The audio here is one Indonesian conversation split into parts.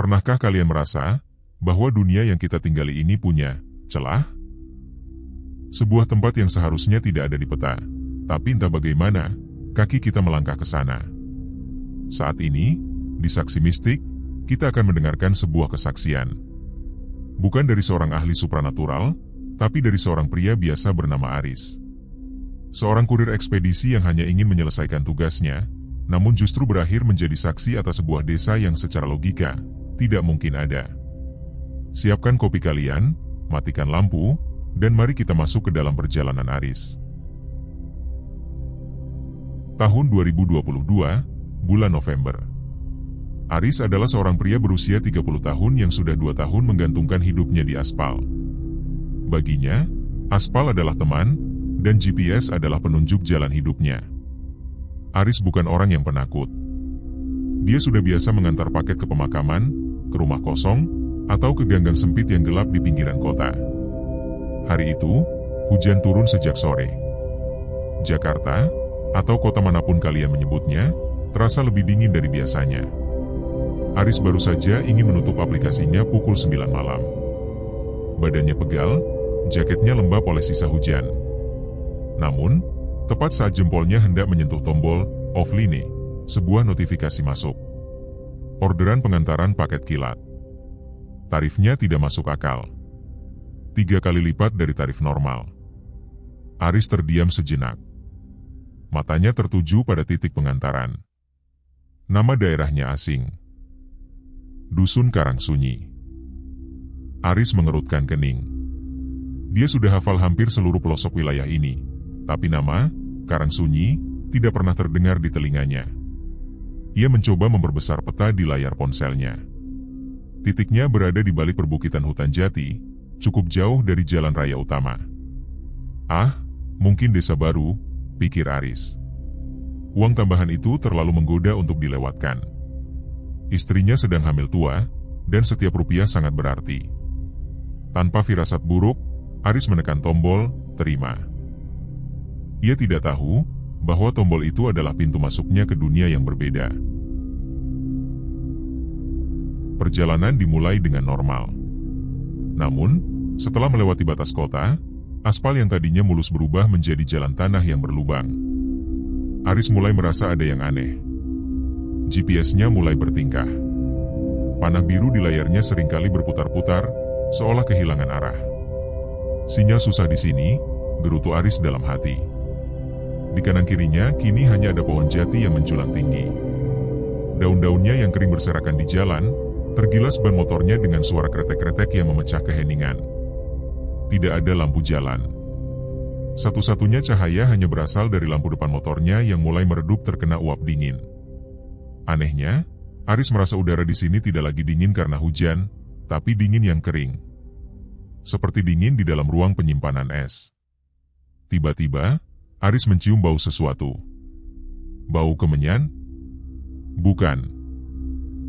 Pernahkah kalian merasa bahwa dunia yang kita tinggali ini punya celah? Sebuah tempat yang seharusnya tidak ada di peta, tapi entah bagaimana, kaki kita melangkah ke sana. Saat ini, di Saksi Mistik, kita akan mendengarkan sebuah kesaksian. Bukan dari seorang ahli supranatural, tapi dari seorang pria biasa bernama Aris. Seorang kurir ekspedisi yang hanya ingin menyelesaikan tugasnya, namun justru berakhir menjadi saksi atas sebuah desa yang secara logika tidak mungkin ada. Siapkan kopi kalian, matikan lampu, dan mari kita masuk ke dalam perjalanan Aris. Tahun 2022, bulan November. Aris adalah seorang pria berusia 30 tahun yang sudah 2 tahun menggantungkan hidupnya di aspal. Baginya, aspal adalah teman, dan GPS adalah penunjuk jalan hidupnya. Aris bukan orang yang penakut. Dia sudah biasa mengantar paket ke pemakaman, ke rumah kosong, atau ke ganggang sempit yang gelap di pinggiran kota. Hari itu, hujan turun sejak sore. Jakarta, atau kota manapun kalian menyebutnya, terasa lebih dingin dari biasanya. Aris baru saja ingin menutup aplikasinya pukul 9 malam. Badannya pegal, jaketnya lembab oleh sisa hujan. Namun, tepat saat jempolnya hendak menyentuh tombol offline, sebuah notifikasi masuk. Orderan pengantaran paket kilat. Tarifnya tidak masuk akal. 3 kali lipat dari tarif normal. Aris terdiam sejenak. Matanya tertuju pada titik pengantaran. Nama daerahnya asing. Dusun Karangsunyi. Aris mengerutkan kening. Dia sudah hafal hampir seluruh pelosok wilayah ini, tapi nama Karangsunyi tidak pernah terdengar di telinganya. Ia mencoba memperbesar peta di layar ponselnya. Titiknya berada di balik perbukitan hutan jati, cukup jauh dari jalan raya utama. Ah, mungkin desa baru, pikir Aris. Uang tambahan itu terlalu menggoda untuk dilewatkan. Istrinya sedang hamil tua, dan setiap rupiah sangat berarti. Tanpa firasat buruk, Aris menekan tombol terima. Ia tidak tahu bahwa tombol itu adalah pintu masuknya ke dunia yang berbeda. Perjalanan dimulai dengan normal. Namun, setelah melewati batas kota, aspal yang tadinya mulus berubah menjadi jalan tanah yang berlubang. Aris mulai merasa ada yang aneh. GPS-nya mulai bertingkah. Panah biru di layarnya seringkali berputar-putar, seolah kehilangan arah. Sinyal susah di sini, gerutu Aris dalam hati. Di kanan kirinya kini hanya ada pohon jati yang menjulang tinggi. Daun-daunnya yang kering berserakan di jalan, tergilas ban motornya dengan suara kretek-kretek yang memecah keheningan. Tidak ada lampu jalan. Satu-satunya cahaya hanya berasal dari lampu depan motornya yang mulai meredup terkena uap dingin. Anehnya, Aris merasa udara di sini tidak lagi dingin karena hujan, tapi dingin yang kering. Seperti dingin di dalam ruang penyimpanan es. Tiba-tiba, Aris mencium bau sesuatu. Bau kemenyan? Bukan.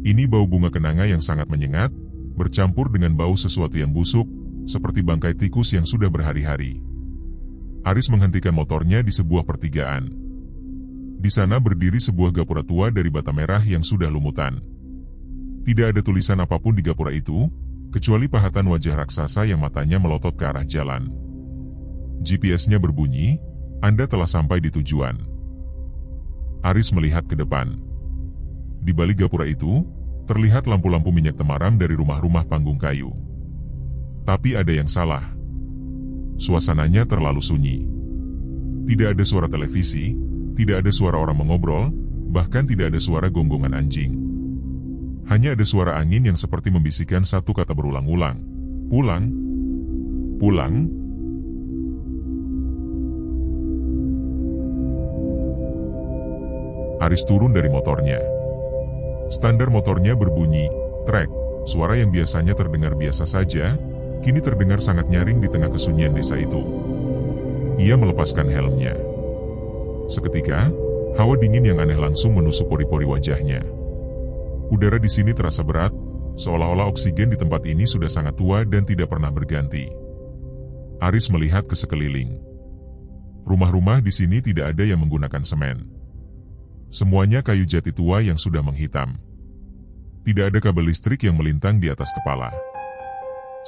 Ini bau bunga kenanga yang sangat menyengat, bercampur dengan bau sesuatu yang busuk, seperti bangkai tikus yang sudah berhari-hari. Aris menghentikan motornya di sebuah pertigaan. Di sana berdiri sebuah gapura tua dari bata merah yang sudah lumutan. Tidak ada tulisan apapun di gapura itu, kecuali pahatan wajah raksasa yang matanya melotot ke arah jalan. GPS-nya berbunyi, Anda telah sampai di tujuan. Aris melihat ke depan. Di balik gapura itu, terlihat lampu-lampu minyak temaram dari rumah-rumah panggung kayu. Tapi ada yang salah. Suasananya terlalu sunyi. Tidak ada suara televisi, tidak ada suara orang mengobrol, bahkan tidak ada suara gonggongan anjing. Hanya ada suara angin yang seperti membisikkan satu kata berulang-ulang. Pulang. Pulang. Aris turun dari motornya. Standar motornya berbunyi, trek. Suara yang biasanya terdengar biasa saja, kini terdengar sangat nyaring di tengah kesunyian desa itu. Ia melepaskan helmnya. Seketika, hawa dingin yang aneh langsung menusuk pori-pori wajahnya. Udara di sini terasa berat, seolah-olah oksigen di tempat ini sudah sangat tua dan tidak pernah berganti. Aris melihat ke sekeliling. Rumah-rumah di sini tidak ada yang menggunakan semen. Semuanya kayu jati tua yang sudah menghitam. Tidak ada kabel listrik yang melintang di atas kepala.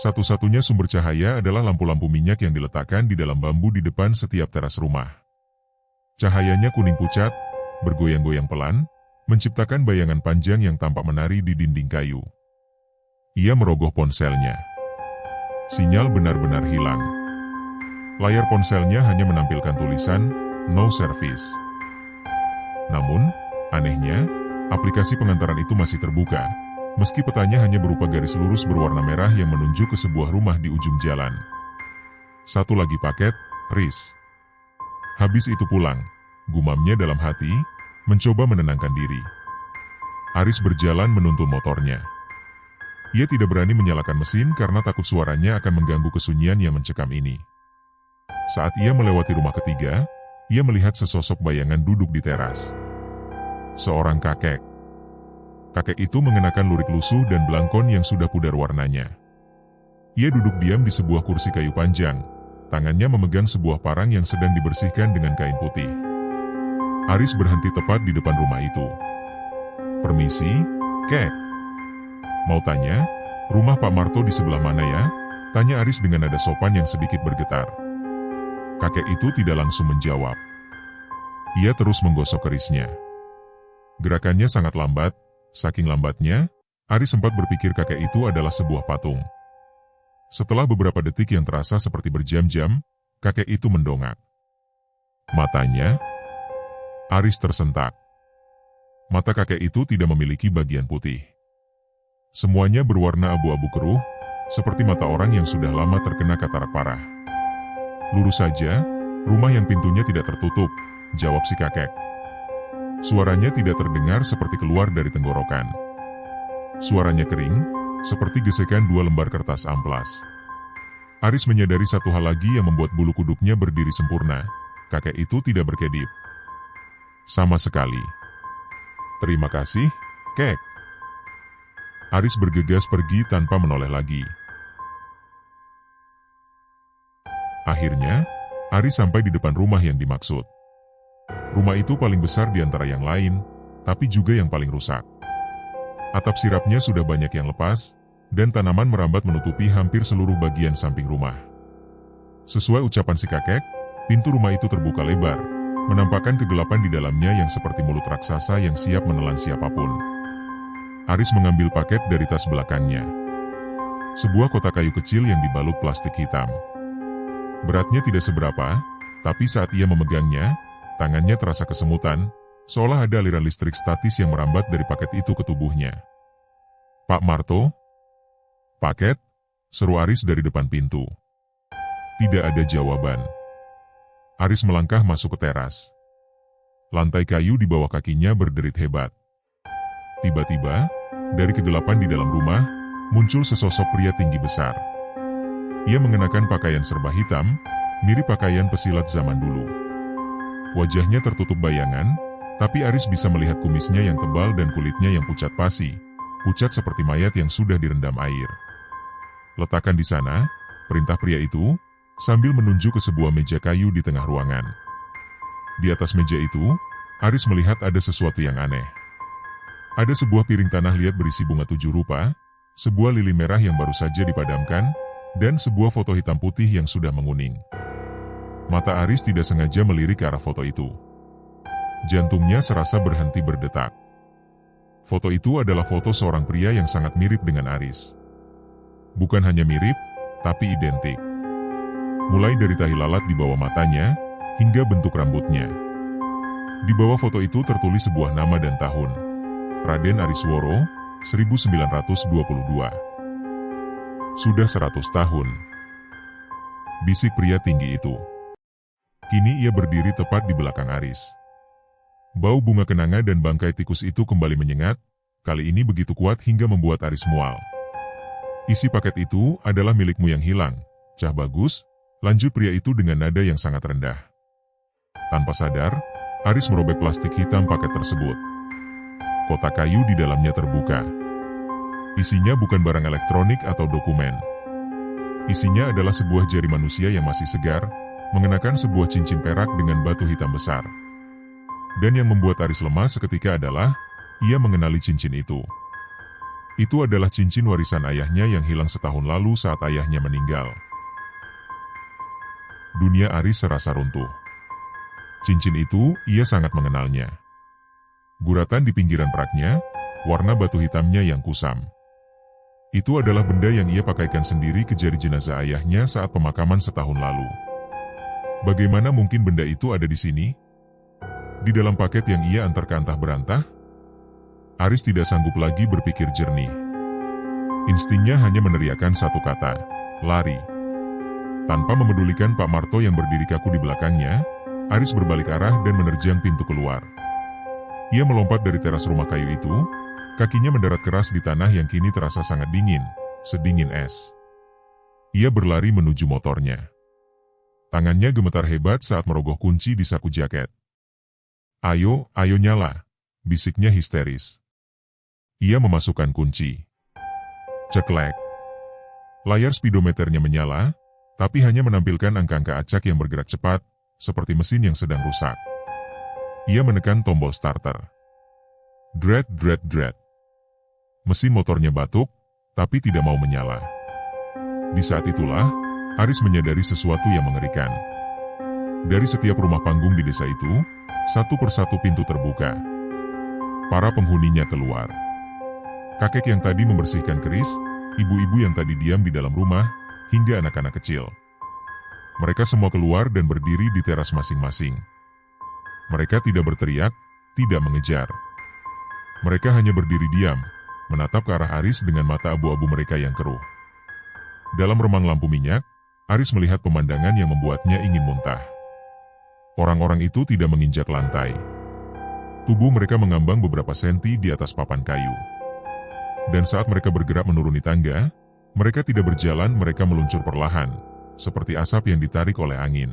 Satu-satunya sumber cahaya adalah lampu-lampu minyak yang diletakkan di dalam bambu di depan setiap teras rumah. Cahayanya kuning pucat, bergoyang-goyang pelan, menciptakan bayangan panjang yang tampak menari di dinding kayu. Ia merogoh ponselnya. Sinyal benar-benar hilang. Layar ponselnya hanya menampilkan tulisan, "No service". Namun, anehnya, aplikasi pengantaran itu masih terbuka, meski petanya hanya berupa garis lurus berwarna merah yang menunjuk ke sebuah rumah di ujung jalan. Satu lagi paket, Riz. Habis itu pulang, gumamnya dalam hati, mencoba menenangkan diri. Aris berjalan menuntun motornya. Ia tidak berani menyalakan mesin karena takut suaranya akan mengganggu kesunyian yang mencekam ini. Saat ia melewati rumah ketiga, ia melihat sesosok bayangan duduk di teras. Seorang kakek. Kakek itu mengenakan lurik lusuh dan belangkon yang sudah pudar warnanya. Ia duduk diam di sebuah kursi kayu panjang, tangannya memegang sebuah parang yang sedang dibersihkan dengan kain putih. Aris berhenti tepat di depan rumah itu. "Permisi, Kek. Mau tanya, rumah Pak Marto di sebelah mana ya?" Tanya Aris dengan nada sopan yang sedikit bergetar. Kakek itu tidak langsung menjawab. Ia terus menggosok kerisnya. Gerakannya sangat lambat, saking lambatnya, Aris sempat berpikir kakek itu adalah sebuah patung. Setelah beberapa detik yang terasa seperti berjam-jam, kakek itu mendongak. Matanya, Aris tersentak. Mata kakek itu tidak memiliki bagian putih. Semuanya berwarna abu-abu keruh, seperti mata orang yang sudah lama terkena katarak parah. "Lurus saja, rumah yang pintunya tidak tertutup," jawab si kakek. Suaranya tidak terdengar seperti keluar dari tenggorokan. Suaranya kering, seperti gesekan dua lembar kertas amplas. Aris menyadari satu hal lagi yang membuat bulu kuduknya berdiri sempurna. Kakek itu tidak berkedip. Sama sekali. "Terima kasih, Kek." Aris bergegas pergi tanpa menoleh lagi. Akhirnya, Aris sampai di depan rumah yang dimaksud. Rumah itu paling besar di antara yang lain, tapi juga yang paling rusak. Atap sirapnya sudah banyak yang lepas, dan tanaman merambat menutupi hampir seluruh bagian samping rumah. Sesuai ucapan si kakek, pintu rumah itu terbuka lebar, menampakkan kegelapan di dalamnya yang seperti mulut raksasa yang siap menelan siapapun. Aris mengambil paket dari tas belakangnya. Sebuah kotak kayu kecil yang dibalut plastik hitam. Beratnya tidak seberapa, tapi saat ia memegangnya, tangannya terasa kesemutan, seolah ada aliran listrik statis yang merambat dari paket itu ke tubuhnya. "Pak Marto?" "Paket?" seru Aris dari depan pintu. Tidak ada jawaban. Aris melangkah masuk ke teras. Lantai kayu di bawah kakinya berderit hebat. Tiba-tiba, dari kegelapan di dalam rumah, muncul sesosok pria tinggi besar. Ia mengenakan pakaian serba hitam, mirip pakaian pesilat zaman dulu. Wajahnya tertutup bayangan, tapi Aris bisa melihat kumisnya yang tebal dan kulitnya yang pucat pasi, pucat seperti mayat yang sudah direndam air. "Letakkan di sana," perintah pria itu, sambil menunjuk ke sebuah meja kayu di tengah ruangan. Di atas meja itu, Aris melihat ada sesuatu yang aneh. Ada sebuah piring tanah liat berisi bunga 7 rupa, sebuah lilin merah yang baru saja dipadamkan, dan sebuah foto hitam putih yang sudah menguning. Mata Aris tidak sengaja melirik ke arah foto itu. Jantungnya serasa berhenti berdetak. Foto itu adalah foto seorang pria yang sangat mirip dengan Aris. Bukan hanya mirip, tapi identik. Mulai dari tahi lalat di bawah matanya, hingga bentuk rambutnya. Di bawah foto itu tertulis sebuah nama dan tahun. Raden Arisworo, 1922. "Sudah 100 tahun. Bisik pria tinggi itu. Kini ia berdiri tepat di belakang Aris. Bau bunga kenanga dan bangkai tikus itu kembali menyengat, kali ini begitu kuat hingga membuat Aris mual. "Isi paket itu adalah milikmu yang hilang, Cah Bagus," lanjut pria itu dengan nada yang sangat rendah. Tanpa sadar, Aris merobek plastik hitam paket tersebut. Kotak kayu di dalamnya terbuka. Isinya bukan barang elektronik atau dokumen. Isinya adalah sebuah jari manusia yang masih segar, mengenakan sebuah cincin perak dengan batu hitam besar. Dan yang membuat Aris lemas seketika adalah, ia mengenali cincin itu. Itu adalah cincin warisan ayahnya yang hilang setahun lalu saat ayahnya meninggal. Dunia Aris serasa runtuh. Cincin itu, ia sangat mengenalnya. Guratan di pinggiran peraknya, warna batu hitamnya yang kusam. Itu adalah benda yang ia pakaikan sendiri ke jari jenazah ayahnya saat pemakaman setahun lalu. Bagaimana mungkin benda itu ada di sini? Di dalam paket yang ia antar ke antah berantah? Aris tidak sanggup lagi berpikir jernih. Instingnya hanya meneriakkan satu kata, lari. Tanpa memedulikan Pak Marto yang berdiri kaku di belakangnya, Aris berbalik arah dan menerjang pintu keluar. Ia melompat dari teras rumah kayu itu, kakinya mendarat keras di tanah yang kini terasa sangat dingin, sedingin es. Ia berlari menuju motornya. Tangannya gemetar hebat saat merogoh kunci di saku jaket. Ayo nyala, bisiknya histeris. Ia memasukkan kunci. Ceklek. Layar speedometernya menyala, tapi hanya menampilkan angka-angka acak yang bergerak cepat, seperti mesin yang sedang rusak. Ia menekan tombol starter. Dret. Mesin motornya batuk, tapi tidak mau menyala. Di saat itulah, Aris menyadari sesuatu yang mengerikan. Dari setiap rumah panggung di desa itu, satu persatu pintu terbuka. Para penghuninya keluar. Kakek yang tadi membersihkan keris, ibu-ibu yang tadi diam di dalam rumah, hingga anak-anak kecil. Mereka semua keluar dan berdiri di teras masing-masing. Mereka tidak berteriak, tidak mengejar. Mereka hanya berdiri diam, menatap ke arah Aris dengan mata abu-abu mereka yang keruh. Dalam remang lampu minyak, Aris melihat pemandangan yang membuatnya ingin muntah. Orang-orang itu tidak menginjak lantai. Tubuh mereka mengambang beberapa senti di atas papan kayu. Dan saat mereka bergerak menuruni tangga, mereka tidak berjalan, mereka meluncur perlahan, seperti asap yang ditarik oleh angin.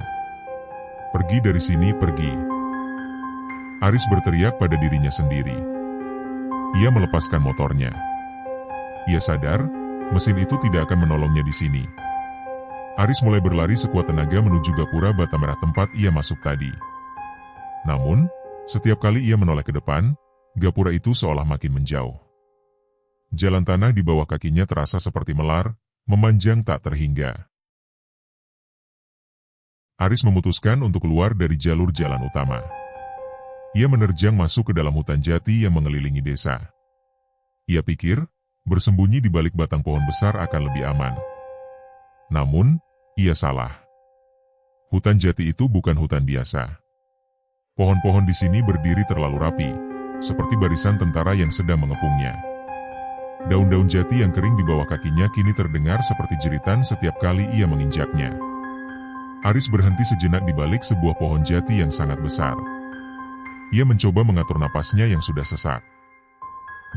Pergi dari sini, pergi. Aris berteriak pada dirinya sendiri. Ia melepaskan motornya. Ia sadar, mesin itu tidak akan menolongnya di sini. Aris mulai berlari sekuat tenaga menuju gapura bata merah tempat ia masuk tadi. Namun, setiap kali ia menoleh ke depan, gapura itu seolah makin menjauh. Jalan tanah di bawah kakinya terasa seperti melar, memanjang tak terhingga. Aris memutuskan untuk keluar dari jalur jalan utama. Ia menerjang masuk ke dalam hutan jati yang mengelilingi desa. Ia pikir, bersembunyi di balik batang pohon besar akan lebih aman. Namun, ia salah. Hutan jati itu bukan hutan biasa. Pohon-pohon di sini berdiri terlalu rapi, seperti barisan tentara yang sedang mengepungnya. Daun-daun jati yang kering di bawah kakinya kini terdengar seperti jeritan setiap kali ia menginjaknya. Aris berhenti sejenak di balik sebuah pohon jati yang sangat besar. Ia mencoba mengatur napasnya yang sudah sesak.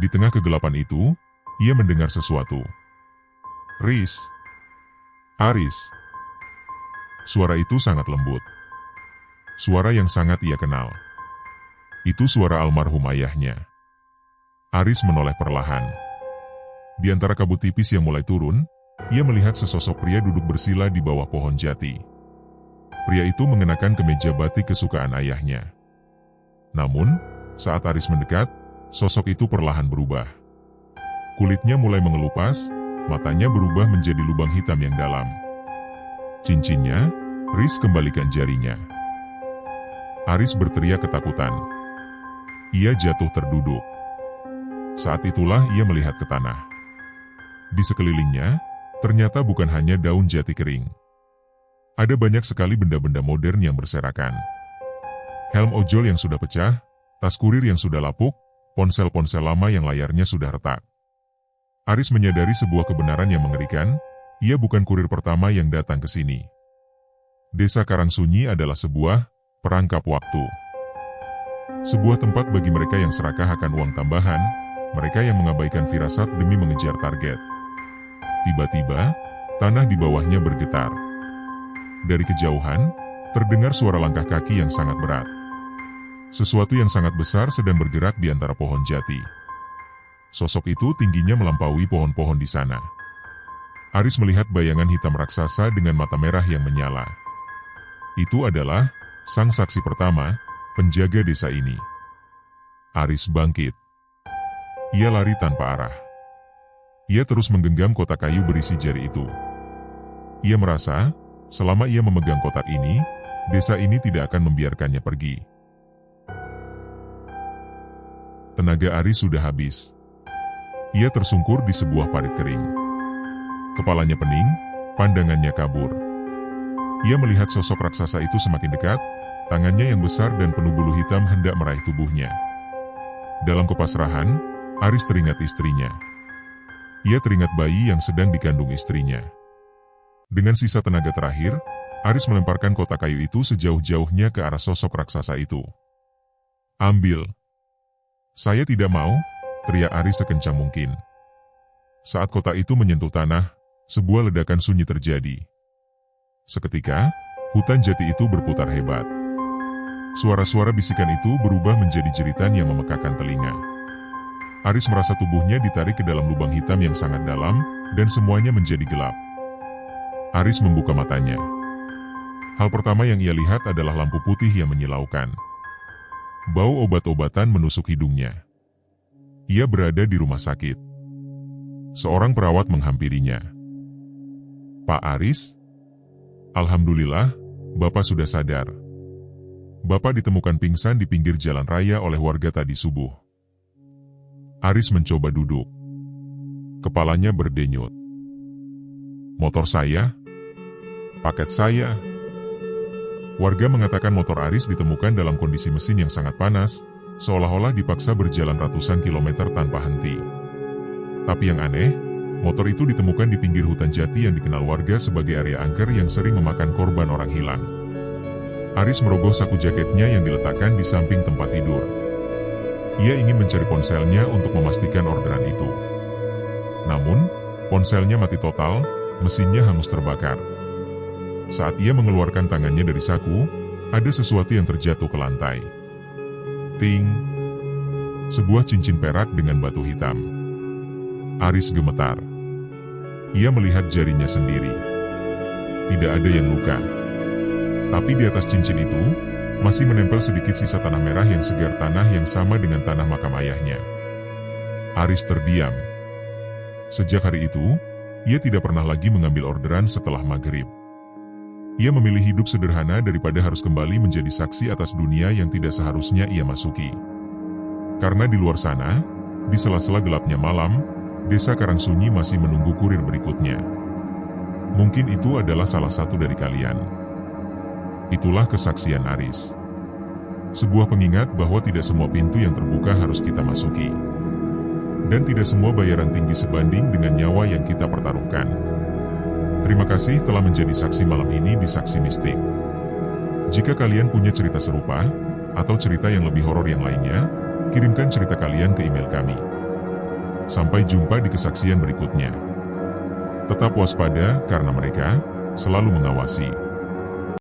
Di tengah kegelapan itu, ia mendengar sesuatu. Riz. Aris. Suara itu sangat lembut. Suara yang sangat ia kenal. Itu suara almarhum ayahnya. Aris menoleh perlahan. Di antara kabut tipis yang mulai turun, ia melihat sesosok pria duduk bersila di bawah pohon jati. Pria itu mengenakan kemeja batik kesukaan ayahnya. Namun, saat Aris mendekat, sosok itu perlahan berubah. Kulitnya mulai mengelupas, matanya berubah menjadi lubang hitam yang dalam. Cincinnya, Riz kembalikan jarinya. Aris berteriak ketakutan. Ia jatuh terduduk. Saat itulah ia melihat ke tanah. Di sekelilingnya, ternyata bukan hanya daun jati kering. Ada banyak sekali benda-benda modern yang berserakan. Helm ojol yang sudah pecah, tas kurir yang sudah lapuk, ponsel-ponsel lama yang layarnya sudah retak. Aris menyadari sebuah kebenaran yang mengerikan, ia bukan kurir pertama yang datang ke sini. Desa Karangsunyi adalah sebuah perangkap waktu. Sebuah tempat bagi mereka yang serakah akan uang tambahan, mereka yang mengabaikan firasat demi mengejar target. Tiba-tiba, tanah di bawahnya bergetar. Dari kejauhan, terdengar suara langkah kaki yang sangat berat. Sesuatu yang sangat besar sedang bergerak di antara pohon jati. Sosok itu tingginya melampaui pohon-pohon di sana. Aris melihat bayangan hitam raksasa dengan mata merah yang menyala. Itu adalah sang saksi pertama, penjaga desa ini. Aris bangkit. Ia lari tanpa arah. Ia terus menggenggam kotak kayu berisi jari itu. Ia merasa, selama ia memegang kotak ini, desa ini tidak akan membiarkannya pergi. Tenaga Aris sudah habis. Ia tersungkur di sebuah parit kering. Kepalanya pening, pandangannya kabur. Ia melihat sosok raksasa itu semakin dekat, tangannya yang besar dan penuh bulu hitam hendak meraih tubuhnya. Dalam kepasrahan, Aris teringat istrinya. Ia teringat bayi yang sedang dikandung istrinya. Dengan sisa tenaga terakhir, Aris melemparkan kotak kayu itu sejauh-jauhnya ke arah sosok raksasa itu. "Ambil." "Saya tidak mau," teriak Aris sekencang mungkin. Saat kotak itu menyentuh tanah, sebuah ledakan sunyi terjadi. Seketika, hutan jati itu berputar hebat. Suara-suara bisikan itu berubah menjadi jeritan yang memekakan telinga. Aris merasa tubuhnya ditarik ke dalam lubang hitam yang sangat dalam, dan semuanya menjadi gelap. Aris membuka matanya. Hal pertama yang ia lihat adalah lampu putih yang menyilaukan. Bau obat-obatan menusuk hidungnya. Ia berada di rumah sakit. Seorang perawat menghampirinya. "Pak Aris? Alhamdulillah, Bapak sudah sadar. Bapak ditemukan pingsan di pinggir jalan raya oleh warga tadi subuh." Aris mencoba duduk. Kepalanya berdenyut. "Motor saya? Paket saya?" Warga mengatakan motor Aris ditemukan dalam kondisi mesin yang sangat panas, seolah-olah dipaksa berjalan ratusan kilometer tanpa henti. Tapi yang aneh, motor itu ditemukan di pinggir hutan jati yang dikenal warga sebagai area angker yang sering memakan korban orang hilang. Aris merogoh saku jaketnya yang diletakkan di samping tempat tidur. Ia ingin mencari ponselnya untuk memastikan orderan itu. Namun, ponselnya mati total, mesinnya hangus terbakar. Saat ia mengeluarkan tangannya dari saku, ada sesuatu yang terjatuh ke lantai. Ting! Sebuah cincin perak dengan batu hitam. Aris gemetar. Ia melihat jarinya sendiri. Tidak ada yang luka. Tapi di atas cincin itu, masih menempel sedikit sisa tanah merah yang segar, tanah yang sama dengan tanah makam ayahnya. Aris terdiam. Sejak hari itu, ia tidak pernah lagi mengambil orderan setelah maghrib. Ia memilih hidup sederhana daripada harus kembali menjadi saksi atas dunia yang tidak seharusnya ia masuki. Karena di luar sana, di sela-sela gelapnya malam, desa Karangsunyi masih menunggu kurir berikutnya. Mungkin itu adalah salah satu dari kalian. Itulah kesaksian Aris. Sebuah pengingat bahwa tidak semua pintu yang terbuka harus kita masuki. Dan tidak semua bayaran tinggi sebanding dengan nyawa yang kita pertaruhkan. Terima kasih telah menjadi saksi malam ini di Saksi Mistik. Jika kalian punya cerita serupa, atau cerita yang lebih horor yang lainnya, kirimkan cerita kalian ke email kami. Sampai jumpa di kesaksian berikutnya. Tetap waspada karena mereka selalu mengawasi.